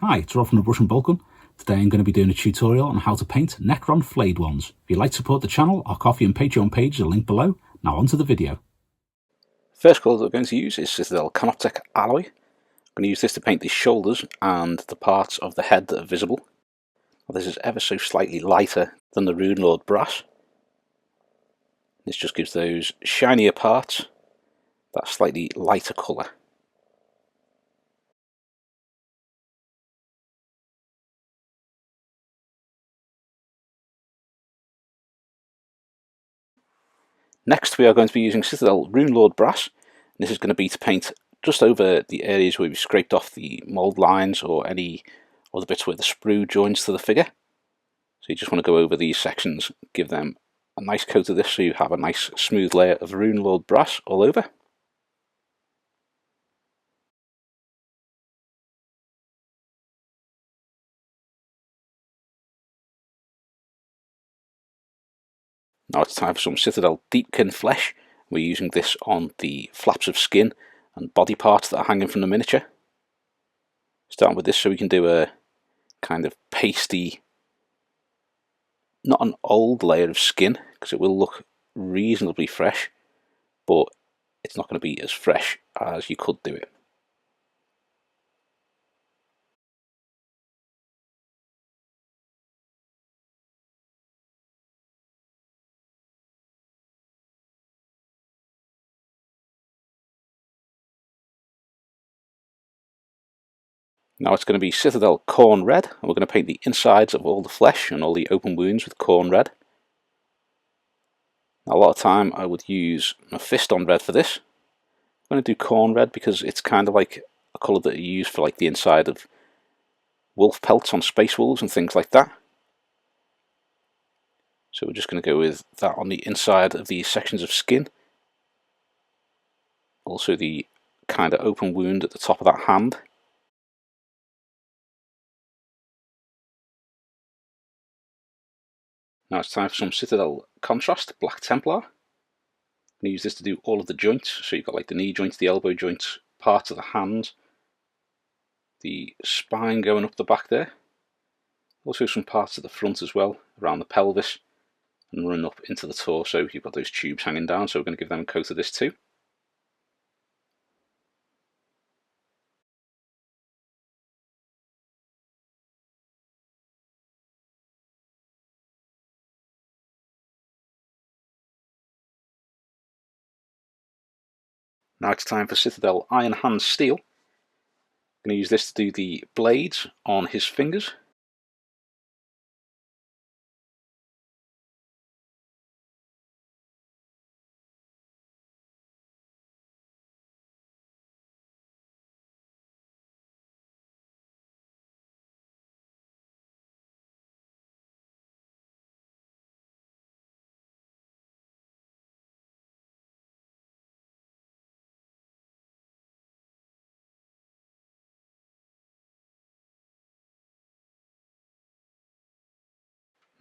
Hi, it's Rob from the Brush and Boltgun. Today I'm going to be doing a tutorial on how to paint Necron Flayed Ones. If you'd like to support the channel, our Coffee and Patreon page is linked below. Now onto the video. First colour that we're going to use is Citadel Canoptek Alloy. I'm going to use this to paint the shoulders and the parts of the head that are visible. Well, this is ever so slightly lighter than the Runelord brass. This just gives those shinier parts that slightly lighter colour. Next we are going to be using Citadel Runelord brass. This is going to be to paint just over the areas where we've scraped off the mould lines or any other bits where the sprue joins to the figure. So you just want to go over these sections, give them a nice coat of this so you have a nice smooth layer of Runelord brass all over. Now it's time for some Citadel Deepkin flesh. We're using this on the flaps of skin and body parts that are hanging from the miniature. Starting with this so we can do a kind of pasty, not an old layer of skin, because it will look reasonably fresh, but it's not going to be as fresh as you could do it. Now it's going to be Citadel Khorne Red, and we're going to paint the insides of all the flesh and all the open wounds with Khorne Red. Now, a lot of time I would use Mephiston Red for this. I'm going to do Khorne Red because it's kind of like a colour that you use for like the inside of wolf pelts on space wolves and things like that. So we're just going to go with that on the inside of these sections of skin. Also the kind of open wound at the top of that hand. Now it's time for some Citadel Contrast Black Templar. I'm going to use this to do all of the joints. So you've got like the knee joints, the elbow joints, parts of the hands, the spine going up the back there. Also some parts at the front as well, around the pelvis and running up into the torso. You've got those tubes hanging down, so we're going to give them a coat of this too. Now it's time for Citadel Iron Hand Steel. I'm going to use this to do the blades on his fingers.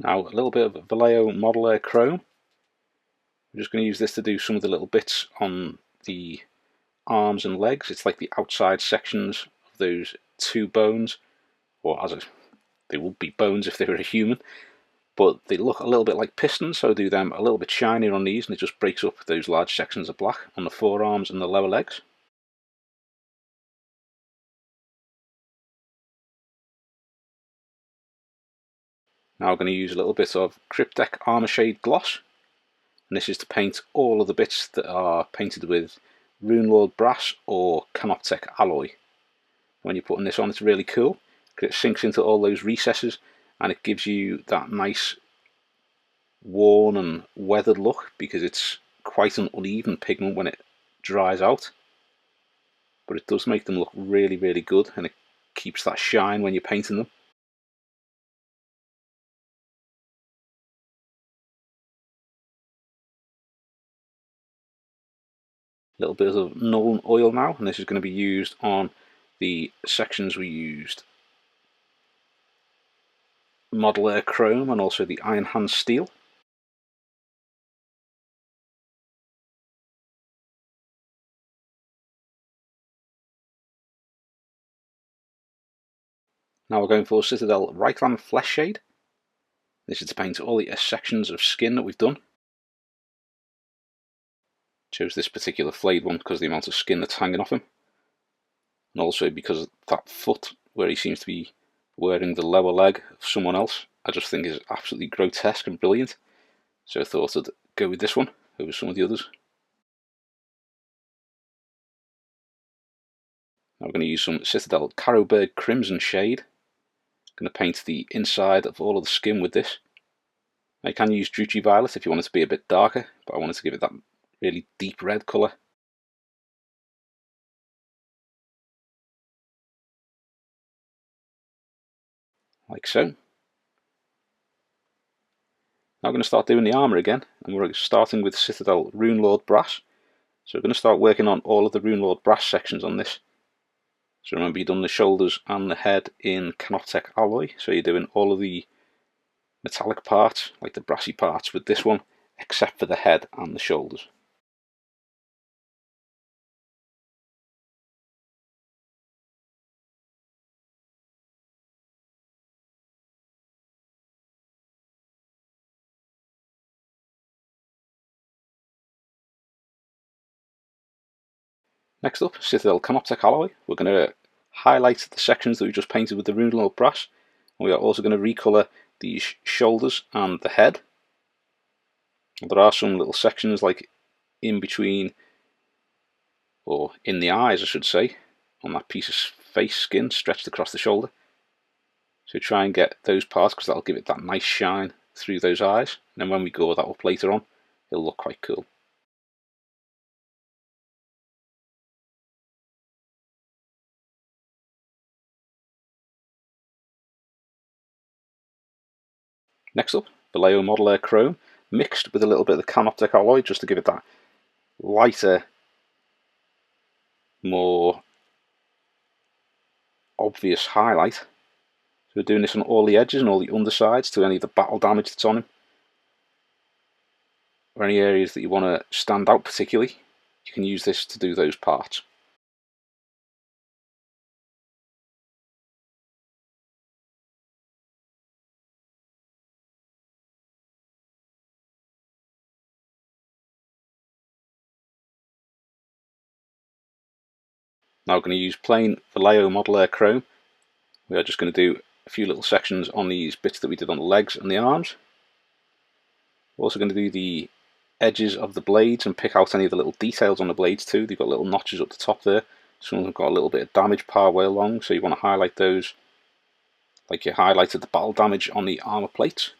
Now a little bit of Vallejo Modeler Chrome. I'm just going to use this to do some of the little bits on the arms and legs. It's like the outside sections of those two bones, or they would be bones if they were a human, but they look a little bit like pistons, so I do them a little bit shinier on these, and it just breaks up those large sections of black on the forearms and the lower legs. Now I'm going to use a little bit of Cryptek Armourshade Gloss, and this is to paint all of the bits that are painted with Runelord brass or Canoptek alloy. When you're putting this on, it's really cool because it sinks into all those recesses and it gives you that nice worn and weathered look because it's quite an uneven pigment when it dries out, but it does make them look really, really good, and it keeps that shine when you're painting them. A little bit of Nuln Oil now, and this is going to be used on the sections we used Modeler Chrome and also the Iron Hand Steel. Now we're going for Citadel Reikland Fleshshade. This is to paint all the sections of skin that we've done. Chose this particular flayed one because of the amount of skin that's hanging off him, and also because of that foot where he seems to be wearing the lower leg of someone else. I just think is absolutely grotesque and brilliant, so I thought I'd go with this one over some of the others. Now we're going to use some Citadel Carroburg Crimson Shade. I'm going to paint the inside of all of the skin with this. Now you can use Druchii Violet if you want it to be a bit darker, but I wanted to give it that really deep red colour. Like so. Now we're going to start doing the armour again, and we're starting with Citadel Runelord Brass. So we're going to start working on all of the Runelord Brass sections on this. So remember, you've done the shoulders and the head in Canoptek alloy, so you're doing all of the metallic parts, like the brassy parts, with this one, except for the head and the shoulders. Next up, Citadel Canoptek alloy. We're going to highlight the sections that we just painted with the Runelord Brass, and we are also going to recolour these shoulders and the head. There are some little sections like in between, or in the eyes I should say, on that piece of face skin stretched across the shoulder. So try and get those parts because that'll give it that nice shine through those eyes, and then when we go that up later on, it'll look quite cool. Next up, Vallejo Model Air Chrome, mixed with a little bit of the Canoptek alloy just to give it that lighter, more obvious highlight. So we're doing this on all the edges and all the undersides to any of the battle damage that's on him, or any areas that you want to stand out particularly. You can use this to do those parts. Now we're going to use plain Vallejo Model Air Chrome. We are just going to do a few little sections on these bits that we did on the legs and the arms. We're also going to do the edges of the blades and pick out any of the little details on the blades too. They've got little notches up the top there. Some of them have got a little bit of damage part way along, so you want to highlight those like you highlighted the battle damage on the armour plates.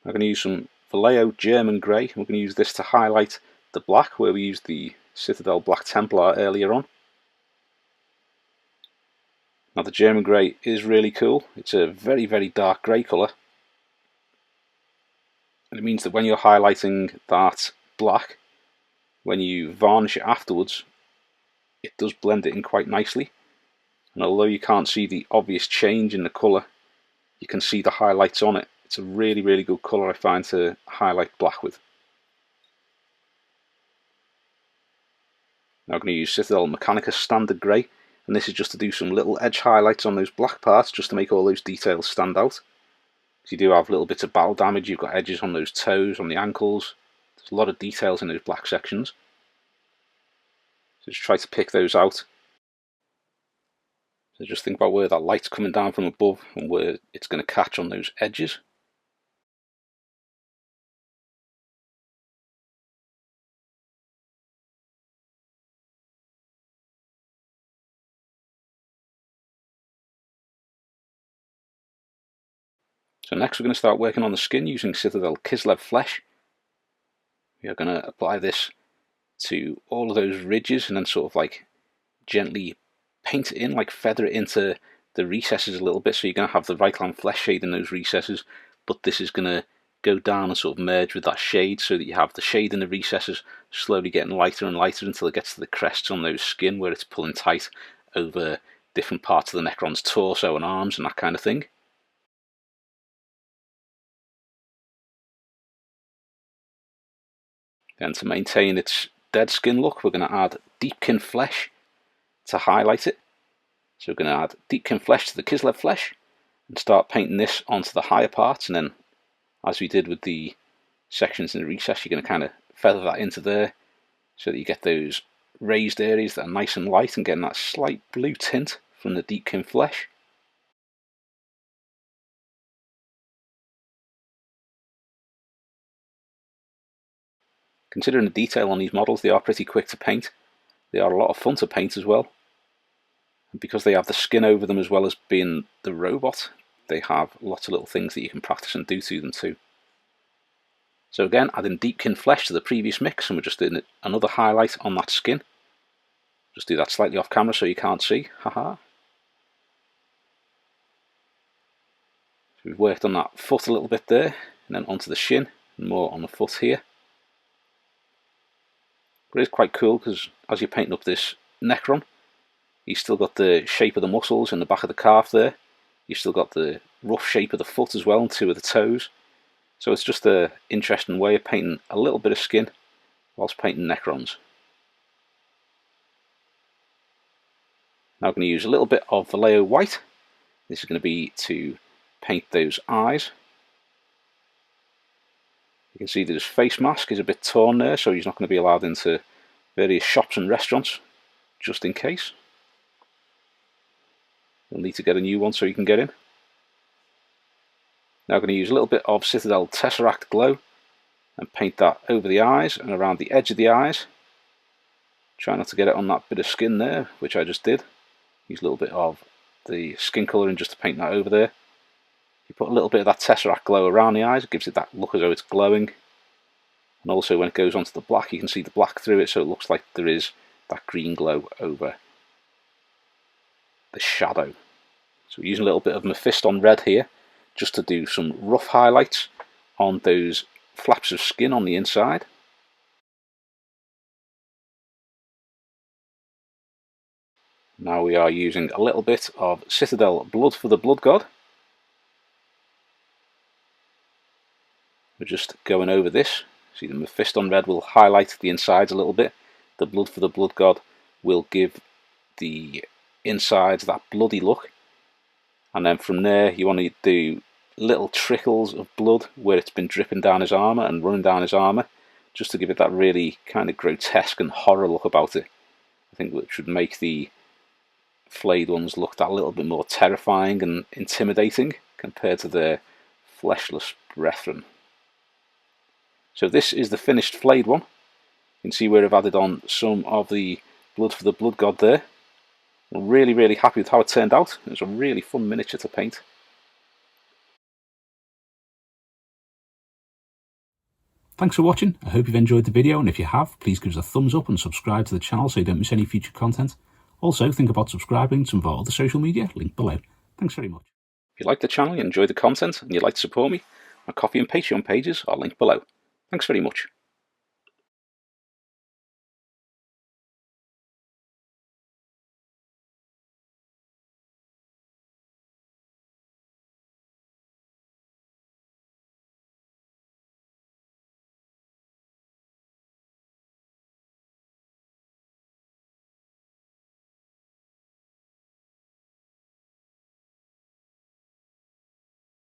I'm going to use some Vallejo German Grey. We're going to use this to highlight the black where we used the Citadel Black Templar earlier on. Now the German Grey is really cool. It's a very, very dark grey colour. And it means that when you're highlighting that black, when you varnish it afterwards, it does blend it in quite nicely. And although you can't see the obvious change in the colour, you can see the highlights on it. It's a really, really good colour I find to highlight black with. Now I'm going to use Citadel Mechanicus Standard Grey, and this is just to do some little edge highlights on those black parts, just to make all those details stand out. Because you do have little bits of battle damage, you've got edges on those toes, on the ankles. There's a lot of details in those black sections. So just try to pick those out. So just think about where that light's coming down from above and where it's going to catch on those edges. So next we're going to start working on the skin using Citadel Kislev Flesh. We are going to apply this to all of those ridges and then sort of like gently paint it in, like feather it into the recesses a little bit, so you're going to have the Reikland Fleshshade in those recesses, but this is going to go down and sort of merge with that shade so that you have the shade in the recesses slowly getting lighter and lighter until it gets to the crests on those skin where it's pulling tight over different parts of the Necron's torso and arms and that kind of thing. Then to maintain its dead skin look, we're going to add Deepkin flesh to highlight it. So we're going to add Deepkin flesh to the Kislev flesh and start painting this onto the higher parts, and then as we did with the sections in the recess, you're going to kind of feather that into there so that you get those raised areas that are nice and light and getting that slight blue tint from the Deepkin flesh. Considering the detail on these models, they are pretty quick to paint. They are a lot of fun to paint as well. And because they have the skin over them as well as being the robot, they have lots of little things that you can practice and do to them too. So again, adding Deepkin flesh to the previous mix, and we're just doing another highlight on that skin. Just do that slightly off camera so you can't see. Haha. So we've worked on that foot a little bit there, and then onto the shin, and more on the foot here. But it's quite cool because as you're painting up this Necron, you've still got the shape of the muscles in the back of the calf there. You've still got the rough shape of the foot as well, and two of the toes. So it's just an interesting way of painting a little bit of skin whilst painting Necrons. Now I'm going to use a little bit of Vallejo White. This is going to be to paint those eyes. You can see that his face mask is a bit torn there, so he's not going to be allowed into various shops and restaurants, just in case. You'll need to get a new one so you can get in. Now I'm going to use a little bit of Citadel Tesseract Glow and paint that over the eyes and around the edge of the eyes. Try not to get it on that bit of skin there, which I just did. Use a little bit of the skin colouring just to paint that over there. You put a little bit of that Tesseract Glow around the eyes, it gives it that look as though it's glowing. And also when it goes onto the black, you can see the black through it, so it looks like there is that green glow over the shadow. So we're using a little bit of Mephiston Red here, just to do some rough highlights on those flaps of skin on the inside. Now we are using a little bit of Citadel Blood for the Blood God. We're just going over this. See, the Mephiston Red will highlight the insides a little bit. The Blood for the Blood God will give the insides that bloody look. And then from there you want to do little trickles of blood where it's been dripping down his armour and running down his armour, just to give it that really kind of grotesque and horror look about it. I think it should make the Flayed Ones look that little bit more terrifying and intimidating compared to their fleshless brethren. So this is the finished Flayed one. You can see where I've added on some of the Blood for the Blood God there. I'm really happy with how it turned out. It's a really fun miniature to paint. Thanks for watching. I hope you've enjoyed the video, and if you have, please give us a thumbs up and subscribe to the channel so you don't miss any future content. Also, think about subscribing to some of our other social media, linked below. Thanks very much. If you like the channel, you enjoy the content, and you'd like to support me, my Ko-fi and Patreon pages are linked below. Thanks very much.